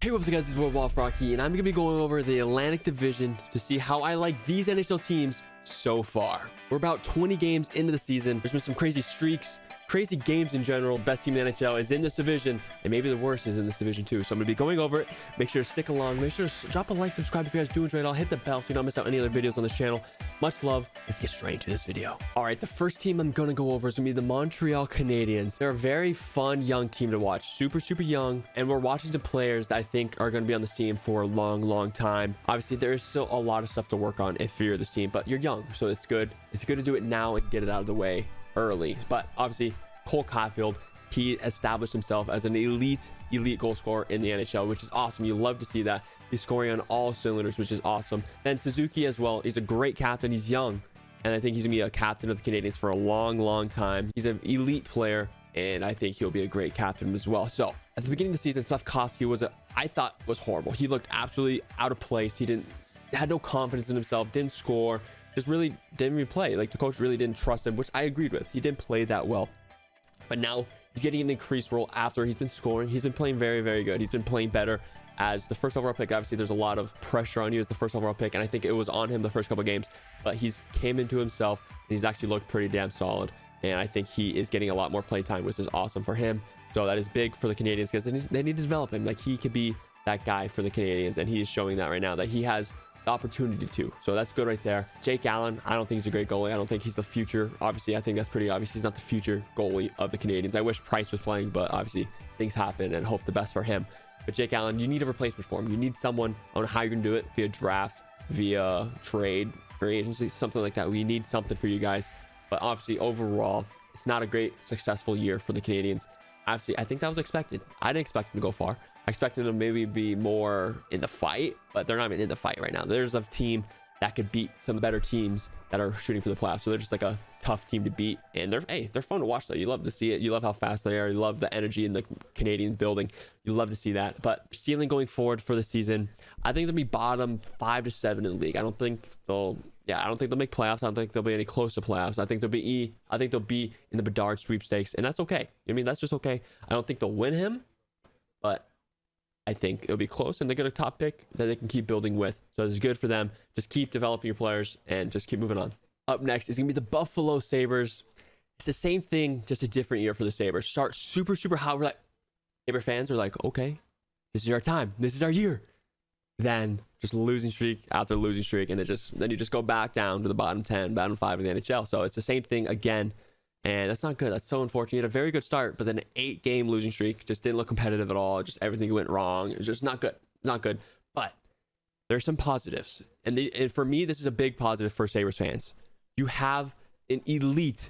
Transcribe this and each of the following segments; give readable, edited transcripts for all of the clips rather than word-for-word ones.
Hey, what's up guys, this is World Rocky, and I'm going to be going over the Atlantic Division to see how I like these NHL teams so far. We're about 20 games into the season. There's been some crazy streaks, crazy games in general. Best team in the NHL is in this division, and maybe the worst is in this division too. So I'm going to be going over it. Make sure to stick along. Make sure to drop a like, subscribe if you guys do enjoy it all. Hit the bell so you don't miss out any other videos on this channel. Much love. Let's get straight into this video. All right, the first team I'm going to go over is going to be the Montreal Canadiens. They're a very fun young team to watch. Super young, and we're watching some players that I think are going to be on this team for a long time. Obviously, there is still a lot of stuff to work on if you're this team, but you're young, so it's good. It's good to do it now and get it out of the way early. But obviously, Cole Caulfield, he established himself as an elite goal scorer in the NHL, which is awesome. You love to see that. He's scoring on all cylinders, which is awesome. Then Suzuki as well. He's a great captain. He's young, and I think he's gonna be a captain of the Canadiens for a long time. He's an elite player, and I think he'll be a great captain as well. So at the beginning of the season, Slafkovsky I thought was horrible. He looked absolutely out of place. He had no confidence in himself, didn't score, just really didn't even play. Like, the coach really didn't trust him, which I agreed with. He didn't play that well. But now he's getting an increased role after he's been scoring. He's been playing very good. He's been playing better as the first overall pick. Obviously, there's a lot of pressure on you as the first overall pick, and I think it was on him the first couple of games. But he's came into himself, and he's actually looked pretty damn solid. And I think he is getting a lot more play time, which is awesome for him. So that is big for the Canadiens because they need to develop him. Like, he could be that guy for the Canadiens, and he is showing that right now, that he has the opportunity to. So that's good right there. Jake Allen, I don't think he's a great goalie. I don't think he's the future. Obviously, I think that's pretty obvious. He's not the future goalie of the Canadiens. I wish Price was playing, but obviously things happen, and hope the best for him. But Jake Allen, you need a replacement for him. You need someone. I don't know how you're gonna do it, via draft, via trade, free agency, something like that. We need something for you guys. But obviously, overall, it's not a great successful year for the Canadiens. Obviously, I think that was expected. I didn't expect them to go far. I expected them to maybe be more in the fight, but they're not even in the fight right now. There's a team that could beat some better teams that are shooting for the playoffs. So they're just like a tough team to beat, and they're fun to watch though. You love to see it. You love how fast they are. You love the energy in the Canadiens building. You love to see that. But ceiling going forward for the season, I think they'll be bottom 5 to 7 in the league. I don't think they'll make playoffs. I don't think they'll be any close to playoffs. I think they'll be in the Bedard sweepstakes, and that's okay. I mean, that's just okay. I don't think they'll win him, but I think it'll be close, and they get a top pick that they can keep building with. So it's good for them. Just keep developing your players and just keep moving on. Up next is going to be the Buffalo Sabres. It's the same thing, just a different year for the Sabres. Start super hot. We're like, Sabre fans are like, okay, this is our time. This is our year. Then just losing streak after losing streak, and then you just go back down to the bottom 10, bottom 5 in the NHL. So it's the same thing again. And that's not good. That's so unfortunate. You had a very good start, but then an 8-game losing streak, just didn't look competitive at all. Just everything went wrong. It was just not good. But there's some positives. And for me, this is a big positive for Sabres fans. You have an elite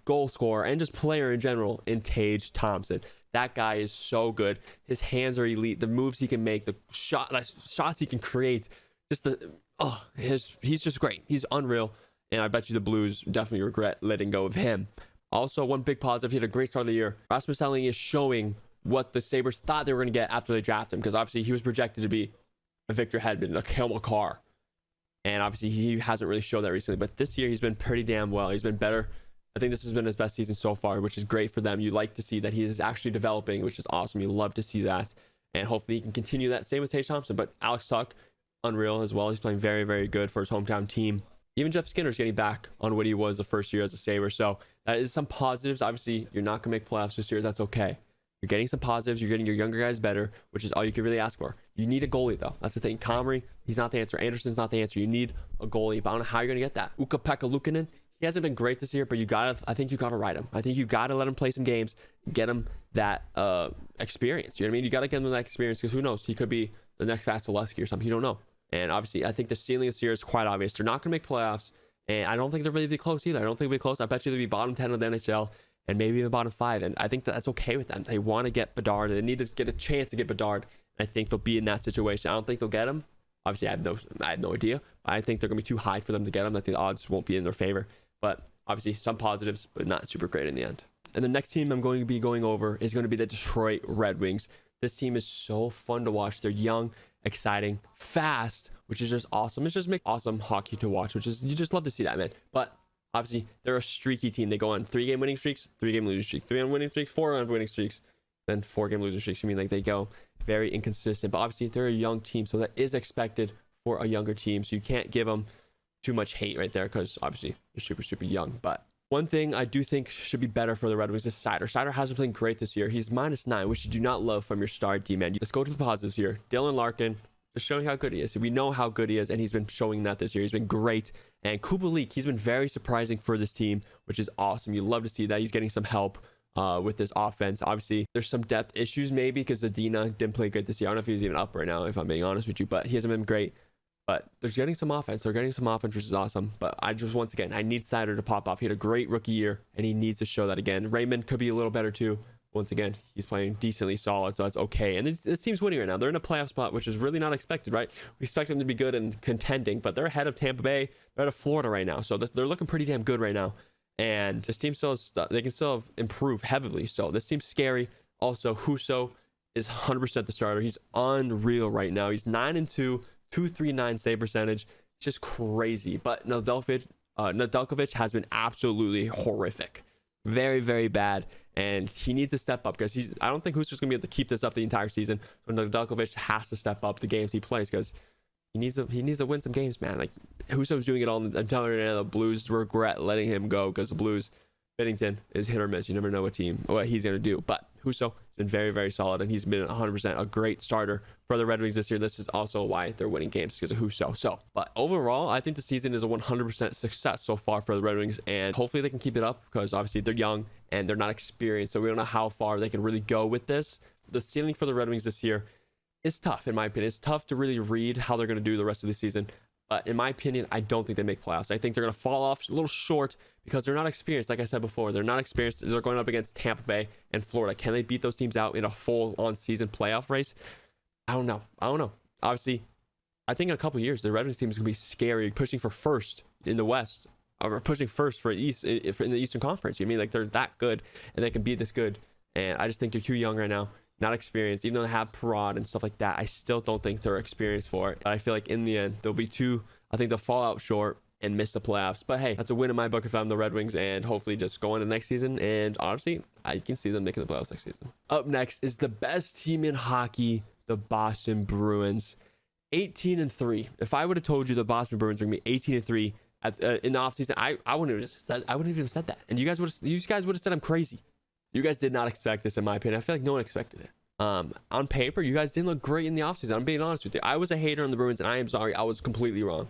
goal scorer and just player in general in Tage Thompson. That guy is so good. His hands are elite. The moves he can make, the shots he can create, he's just great. He's unreal. And I bet you the Blues definitely regret letting go of him. Also, one big positive, he had a great start of the year. Rasmus Dahlin is showing what the Sabres thought they were going to get after they drafted him, because obviously he was projected to be a Victor Hedman, a Cale Makar. And obviously he hasn't really shown that recently, but this year he's been pretty damn well. He's been better. I think this has been his best season so far, which is great for them. You like to see that he is actually developing, which is awesome. You love to see that. And hopefully he can continue that. Same with Tage Thompson, but Alex Tuch, unreal as well. He's playing very good for his hometown team. Even Jeff Skinner's getting back on what he was the first year as a Sabre. So that is some positives. Obviously, you're not going to make playoffs this year. That's okay. You're getting some positives. You're getting your younger guys better, which is all you can really ask for. You need a goalie, though. That's the thing. Comrie, he's not the answer. Anderson's not the answer. You need a goalie, but I don't know how you're going to get that. Ukko-Pekka Luukkonen, he hasn't been great this year, but I think you got to ride him. I think you got to let him play some games, get him that experience. You know what I mean? You got to get him that experience, because who knows? He could be the next Vasilevsky or something. You don't know. And obviously, I think the ceiling this year is quite obvious. They're not going to make playoffs, and I don't think they'll really be close either. I don't think they'll be close. I bet you they'll be bottom 10 of the NHL, and maybe even bottom 5. And I think that's okay with them. They want to get Bedard. They need to get a chance to get Bedard. And I think they'll be in that situation. I don't think they'll get him. Obviously, I have no idea. I think they're going to be too high for them to get him. I think the odds won't be in their favor. But obviously, some positives, but not super great in the end. And the next team I'm going to be going over is going to be the Detroit Red Wings. This team is so fun to watch. They're young, exciting, fast, which is just awesome. It's just make awesome hockey to watch, which is, you just love to see that, man. But obviously, they're a streaky team. They go on 3-game winning streaks, 3-game losing streaks, 3 on winning streaks, 4 on winning streaks, then 4-game losing streaks. I mean, like, they go very inconsistent. But obviously, they're a young team, so that is expected for a younger team. So you can't give them too much hate right there because obviously they're super, super young. But one thing I do think should be better for the Red Wings is Seider. Seider hasn't played great this year. He's -9, which you do not love from your star D-man. Let's go to the positives here. Dylan Larkin just showing how good he is. We know how good he is, and he's been showing that this year. He's been great. And Kubalik, he's been very surprising for this team, which is awesome. You love to see that. He's getting some help with this offense. Obviously, there's some depth issues maybe because Zadina didn't play good this year. I don't know if he's even up right now, if I'm being honest with you, but he hasn't been great. But they're getting some offense. They're getting some offense, which is awesome. But I just, once again, I need Seider to pop off. He had a great rookie year, and he needs to show that again. Raymond could be a little better too. Once again, he's playing decently solid, so that's okay. And this team's winning right now. They're in a playoff spot, which is really not expected, right? We expect them to be good and contending, but they're ahead of Tampa Bay. They're ahead of Florida right now, so they're looking pretty damn good right now. And this team they can still improve heavily. So this team's scary. Also, Husso is 100% the starter. He's unreal right now. He's 9-2. 239 save percentage. It's just crazy. But Nedeljkovic has been absolutely horrific. Very, very bad. And he needs to step up because I don't think Husso's going to be able to keep this up the entire season. So Nedeljkovic has to step up the games he plays because he needs to win some games, man. Like Husso's doing it all. I'm telling you, the Blues regret letting him go because the Blues, Binnington is hit or miss. You never know what he's going to do. But Husso has been very, very solid, and he's been 100% a great starter for the Red Wings this year. This is also why they're winning games because of Husso. But overall, I think the season is a 100% success so far for the Red Wings, and hopefully they can keep it up because obviously they're young and they're not experienced, so we don't know how far they can really go with this. The ceiling for the Red Wings this year is tough, in my opinion. It's tough to really read how they're going to do the rest of the season. But in my opinion, I don't think they make playoffs. I think they're going to fall off a little short because they're not experienced. Like I said before, they're not experienced. They're going up against Tampa Bay and Florida. Can they beat those teams out in a full-on season playoff race? I don't know. Obviously, I think in a couple of years, the Red Wings team is going to be scary, pushing for first in the West, or pushing first for in the Eastern Conference. You mean like they're that good and they can be this good? And I just think they're too young right now. Not experienced, even though they have Parad and stuff like that. I still don't think they're experienced for it. But I feel like in the end, I think they'll fall out short and miss the playoffs. But hey, that's a win in my book if I'm the Red Wings, and hopefully just go into next season. And honestly, I can see them making the playoffs next season. Up next is the best team in hockey, the Boston Bruins. 18-3. If I would have told you the Boston Bruins are gonna be 18-3 in the offseason, I wouldn't have even said that. And you guys would have said I'm crazy. You guys did not expect this, in my opinion. I feel like no one expected it. On paper, you guys didn't look great in the offseason. I'm being honest with you. I was a hater on the Bruins, and I am sorry. I was completely wrong.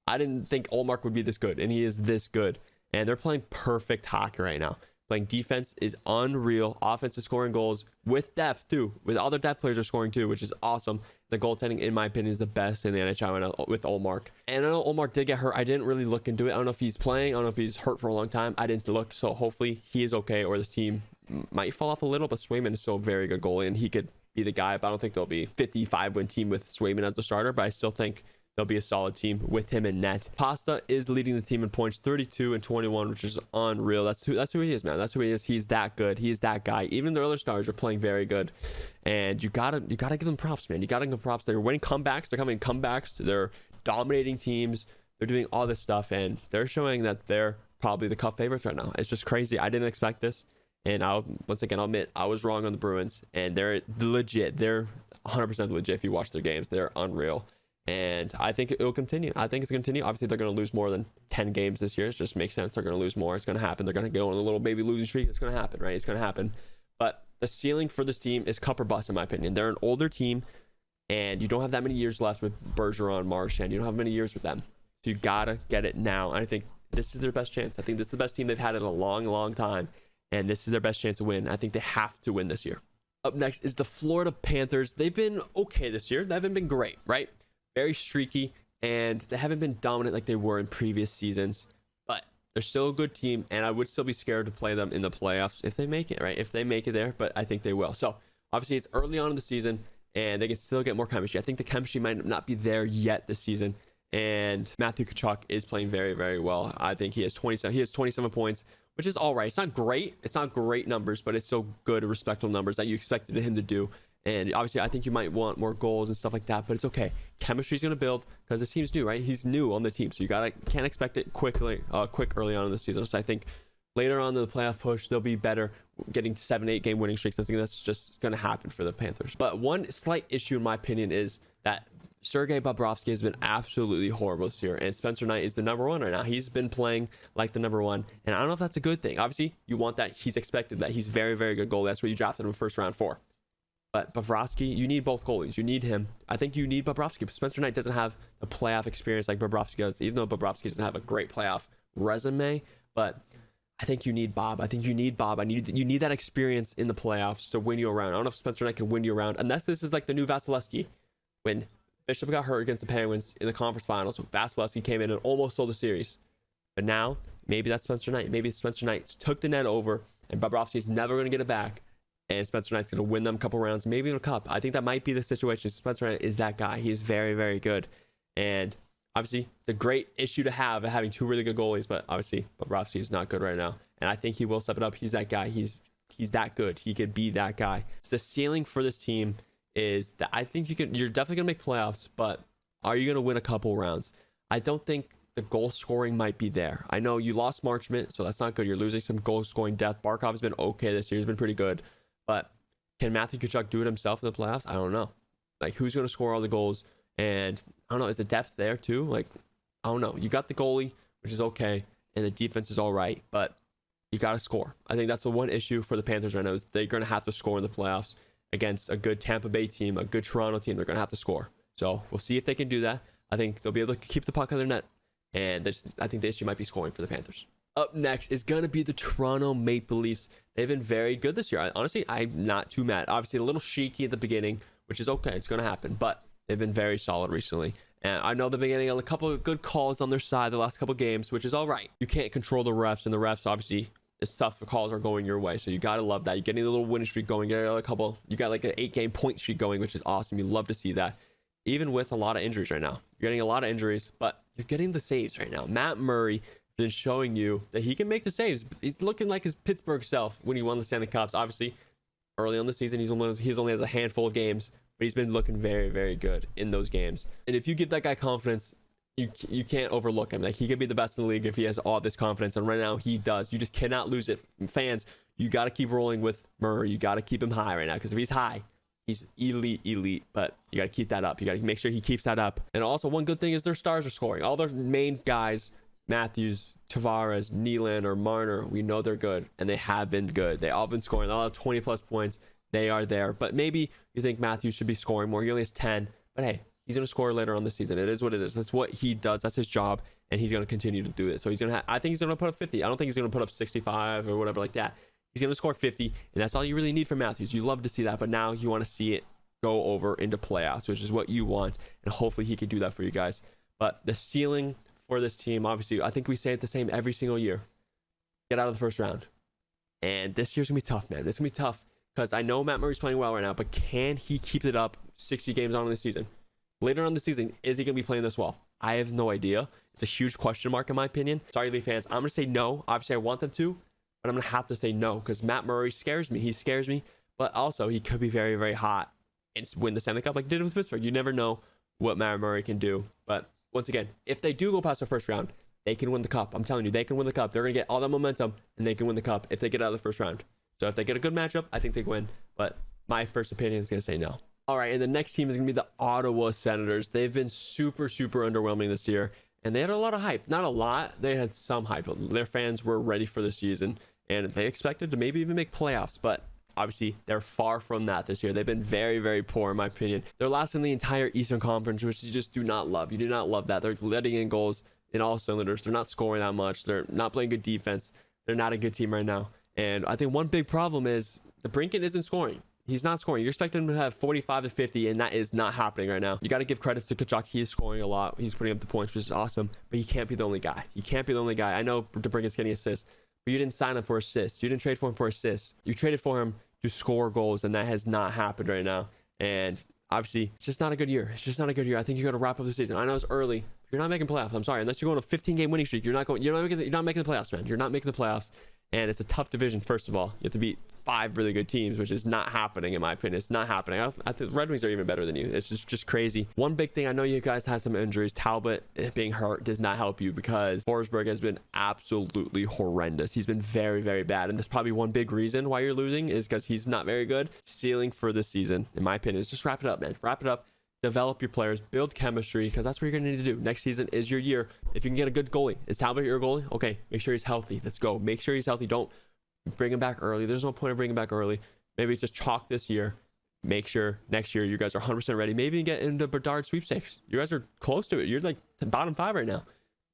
I didn't think Ullmark would be this good, and he is this good. And they're playing perfect hockey right now. Playing defense is unreal. Offense is scoring goals with depth, too. With other depth players are scoring, too, which is awesome. The goaltending, in my opinion, is the best in the NHL right now with Ullmark. And I know Ullmark did get hurt. I didn't really look into it. I don't know if he's playing. I don't know if he's hurt for a long time. I didn't look. So hopefully he is okay, or this team might fall off a little. But Swayman is still a very good goalie, and he could be the guy. But I don't think they'll be 55-win team with Swayman as the starter. But I still think they'll be a solid team with him in net. Pasta is leading the team in points, 32-21, which is unreal. That's who he is, man. That's who he is. He's that good. He's that guy. Even the other stars are playing very good, and you gotta give them props, man. You gotta give them props. They're winning comebacks. They're coming in comebacks. They're dominating teams. They're doing all this stuff, and they're showing that they're probably the cup favorites right now. It's just crazy. I didn't expect this, and I'll admit I was wrong on the Bruins, and they're legit. They're 100% legit. If you watch their games, they're unreal. And I think it will continue. I think it's going to continue. Obviously, they're going to lose more than 10 games this year. It just makes sense. They're going to lose more. It's going to happen. They're going to go on a little baby losing streak. It's going to happen, right? It's going to happen. But the ceiling for this team is cup or bust, in my opinion. They're an older team, and you don't have that many years left with Bergeron, Marchand. You don't have many years with them. So you got to get it now. And I think this is their best chance. I think this is the best team they've had in a long, long time. And this is their best chance to win. I think they have to win this year. Up next is the Florida Panthers. They've been okay this year. They haven't been great, right? Very streaky, and they haven't been dominant like they were in previous seasons, but they're still a good team, and I would still be scared to play them in the playoffs if they make it, right? If they make it there, but I think they will. So obviously it's early on in the season, and they can still get more chemistry. I think the chemistry might not be there yet this season, and Matthew Tkachuk is playing very, very well. I think he has 27 points, which is all right. It's not great. It's not great numbers, but it's still good, respectable numbers that you expected him to do. And obviously, I think you might want more goals and stuff like that, but it's okay. Chemistry's going to build because the team's new, right? He's new on the team, so you can't expect it quick early on in the season. So I think later on in the playoff push, they'll be better getting 7-8 game winning streaks. I think that's just going to happen for the Panthers. But one slight issue in my opinion is that Sergei Bobrovsky has been absolutely horrible this year, and Spencer Knight is the number one right now. He's been playing like the number one, and I don't know if that's a good thing. Obviously, you want that. He's expected that. He's very, very good goalie. That's what you drafted him first round for. But Bobrovsky, you need both goalies. You need him. I think you need Bobrovsky. But Spencer Knight doesn't have a playoff experience like Bobrovsky does, even though Bobrovsky doesn't have a great playoff resume. But I think you need Bob. I think you need Bob. You need that experience in the playoffs to win you around. I don't know if Spencer Knight can win you around, unless this is like the new Vasilevsky when Bishop got hurt against the Penguins in the conference finals. Vasilevsky came in and almost sold the series. But now, maybe that's Spencer Knight. Maybe Spencer Knight took the net over, and Bobrovsky's never going to get it back. And Spencer Knight's going to win them a couple rounds, maybe in a cup. I think that might be the situation. Spencer Knight is that guy. He's very, very good. And obviously, it's a great issue to have, having two really good goalies. But obviously, Bobrovsky is not good right now. And I think he will step it up. He's that guy. He's that good. He could be that guy. So the ceiling for this team is that I think you're definitely going to make playoffs, but are you going to win a couple rounds? I don't think the goal scoring might be there. I know you lost Marchment, so that's not good. You're losing some goal scoring depth. Barkov has been okay this year. He's been pretty good. But can Matthew Tkachuk do it himself in the playoffs? I don't know. Like, who's going to score all the goals? And I don't know. Is the depth there too? Like, I don't know. You got the goalie, which is okay, and the defense is all right, but you got to score. I think that's the one issue for the Panthers right now is they're going to have to score in the playoffs against a good Tampa Bay team, a good Toronto team. They're going to have to score. So we'll see if they can do that. I think they'll be able to keep the puck on their net. And I think the issue might be scoring for the Panthers. Up next is going to be the Toronto Maple Leafs. They've been very good this year. Honestly, I'm not too mad. Obviously, a little shaky at the beginning, which is okay. It's going to happen. But they've been very solid recently. And I know they've been getting a couple of good calls on their side the last couple of games, which is all right. You can't control the refs, and the refs, obviously, it's tough. The calls are going your way. So you got to love that. You're getting a little winning streak going. You got like an 8-game point streak going, which is awesome. You love to see that. Even with a lot of injuries right now. You're getting a lot of injuries, but you're getting the saves right now. Matt Murray been showing you that he can make the saves. He's looking like his Pittsburgh self when he won the Stanley Cups. Obviously, early on the season, he's only has a handful of games, but he's been looking very, very good in those games. And if you give that guy confidence, you can't overlook him. Like, he could be the best in the league if he has all this confidence, and right now he does. You just cannot lose it. Fans, you got to keep rolling with Murray. You got to keep him high right now, because if he's high, he's elite, but you got to keep that up. You got to make sure he keeps that up. And also, one good thing is their stars are scoring. All their main guys, Matthews, Tavares, Nylander, Marner, we know they're good, and they have been good. They all been scoring. They all have 20 plus points. They are there. But maybe you think Matthews should be scoring more. He only has 10, but hey, he's going to score later on the season. It is what it is. That's what he does. That's his job, and he's going to continue to do it. So I think he's going to put up 50. I don't think he's going to put up 65 or whatever like that. He's going to score 50, and that's all you really need from Matthews. You love to see that, but now you want to see it go over into playoffs, which is what you want, and hopefully he can do that for you guys. But the ceiling for this team, obviously, I think we say it the same every single year. Get out of the first round. And this year's going to be tough, man. It's going to be tough because I know Matt Murray's playing well right now, but can he keep it up 60 games on in the season? Later on in the season, is he going to be playing this well? I have no idea. It's a huge question mark in my opinion. Sorry, Leaf fans. I'm going to say no. Obviously, I want them to, but I'm going to have to say no because Matt Murray scares me. He scares me, but also he could be very, very hot and win the Stanley Cup like he did with Pittsburgh. You never know what Matt Murray can do. But once again, if they do go past the first round, they can win the cup. I'm telling you, they can win the cup. They're going to get all that momentum, and they can win the cup if they get out of the first round. So if they get a good matchup, I think they win. But my first opinion is going to say no. All right, and the next team is going to be the Ottawa Senators. They've been super, super underwhelming this year, and they had a lot of hype. Not a lot. They had some hype. Their fans were ready for the season, and they expected to maybe even make playoffs, but obviously they're far from that this year. They've been very, very poor in my opinion. They're last in the entire Eastern Conference, which you just do not love. You do not love that. They're letting in goals in all cylinders. They're not scoring that much. They're not playing good defense. They're not a good team right now. And I think one big problem is the Brinken isn't scoring. He's not scoring. You're expecting him to have 45 to 50, and that is not happening right now. You got to give credit to Tkachuk. He's scoring a lot. He's putting up the points, which is awesome, but he can't be the only guy. He can't be the only guy. I know DeBrinken's getting assists, but you didn't sign him for assists. You didn't trade for him for assists. You traded for him to score goals, and that has not happened right now. And obviously, it's just not a good year. It's just not a good year. I think you got to wrap up the season. I know it's early. You're not making playoffs. I'm sorry. Unless you're going a 15-game winning streak, you're not making the playoffs, man. You're not making the playoffs. And it's a tough division, first of all. You have to beat 5 really good teams, which is not happening in my opinion. It's not happening. I think the Red Wings are even better than you. It's just crazy. One big thing, I know you guys had some injuries. Talbot being hurt does not help you because Forsberg has been absolutely horrendous. He's been very, very bad, and there's probably one big reason why you're losing is because he's not very good. Ceiling for this season, in my opinion, is just wrap it up, man. Wrap it up. Develop your players, build chemistry, because that's what you're gonna need to do. Next season is your year. If you can get a good goalie, is Talbot your goalie? Okay, make sure he's healthy. Let's go. Make sure he's healthy. Don't bring him back early. There's no point of bringing him back early. Maybe just chalk this year. Make sure next year you guys are 100% ready. Maybe get into Bedard sweepstakes. You guys are close to it. You're like bottom 5 right now.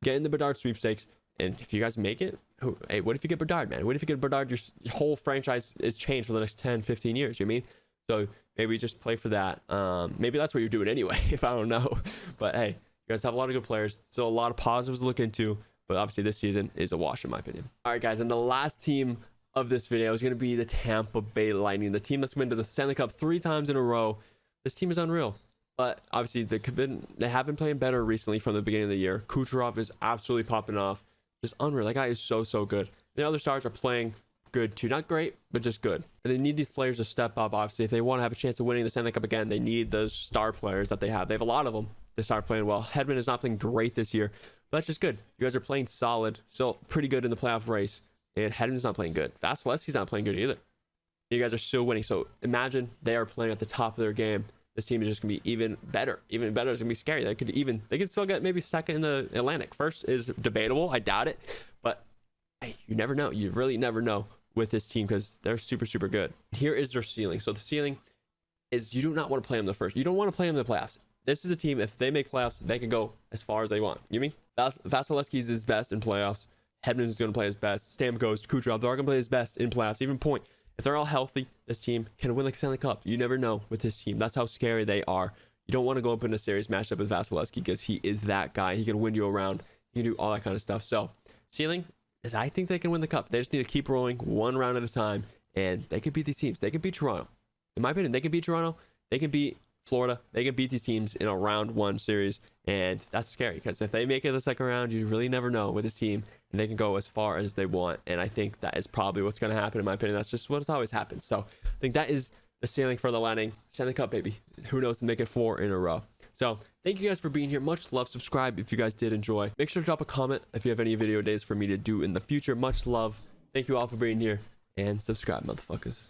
Get in the Bedard sweepstakes, and if you guys make it, hey, what if you get Bedard, man? What if you get Bedard? Your whole franchise is changed for the next 10, 15 years. You know what I mean? So maybe just play for that. Maybe that's what you're doing anyway, if I don't know. But hey, you guys have a lot of good players. Still a lot of positives to look into. But obviously this season is a wash in my opinion. All right, guys. And the last team of this video is going to be the Tampa Bay Lightning. The team that's been to the Stanley Cup 3 times in a row. This team is unreal. But obviously they have been playing better recently from the beginning of the year. Kucherov is absolutely popping off. Just unreal. That guy is so good. The other stars are playing good too. Not great, but just good. And they need these players to step up. Obviously, if they want to have a chance of winning the Stanley Cup again, they need those star players that they have. They have a lot of them. They start playing well. Hedman is not playing great this year, but that's just good. You guys are playing solid, still pretty good in the playoff race, and Hedman's not playing good. Vasilevsky's not playing good either. You guys are still winning. So imagine they are playing at the top of their game. This team is just gonna be even better. Even better. It's gonna be scary. They could still get maybe second in the Atlantic. First is debatable. I doubt it, but hey, you never know. You really never know with this team because they're super good. Here is their ceiling. So the ceiling is you do not want to play them the first. You don't want to play them in the playoffs. This is a team, if they make playoffs, they can go as far as they want. You mean? Vasilevsky's his best in playoffs. Hedman's going to play his best. Stamkos, Kucherov, they're all going to play his best in playoffs. Even Point. If they're all healthy, this team can win the Stanley Cup. You never know with this team. That's how scary they are. You don't want to go up in a series matchup with Vasilevsky because he is that guy. He can win you around. He can do all that kind of stuff. So ceiling, I think they can win the cup. They just need to keep rolling one round at a time, and they can beat these teams. They can beat Toronto. In my opinion, they can beat Toronto. They can beat Florida. They can beat these teams in a round 1 series, and that's scary because if they make it the second round, you really never know with this team, and they can go as far as they want. And I think that is probably what's going to happen. In my opinion, that's just what's always happened. So I think that is the ceiling for the Lightning. Stanley Cup, baby. Who knows to make it 4 in a row. So thank you guys for being here. Much love. Subscribe if you guys did enjoy. Make sure to drop a comment if you have any video days for me to do in the future. Much love. Thank you all for being here, and subscribe, motherfuckers.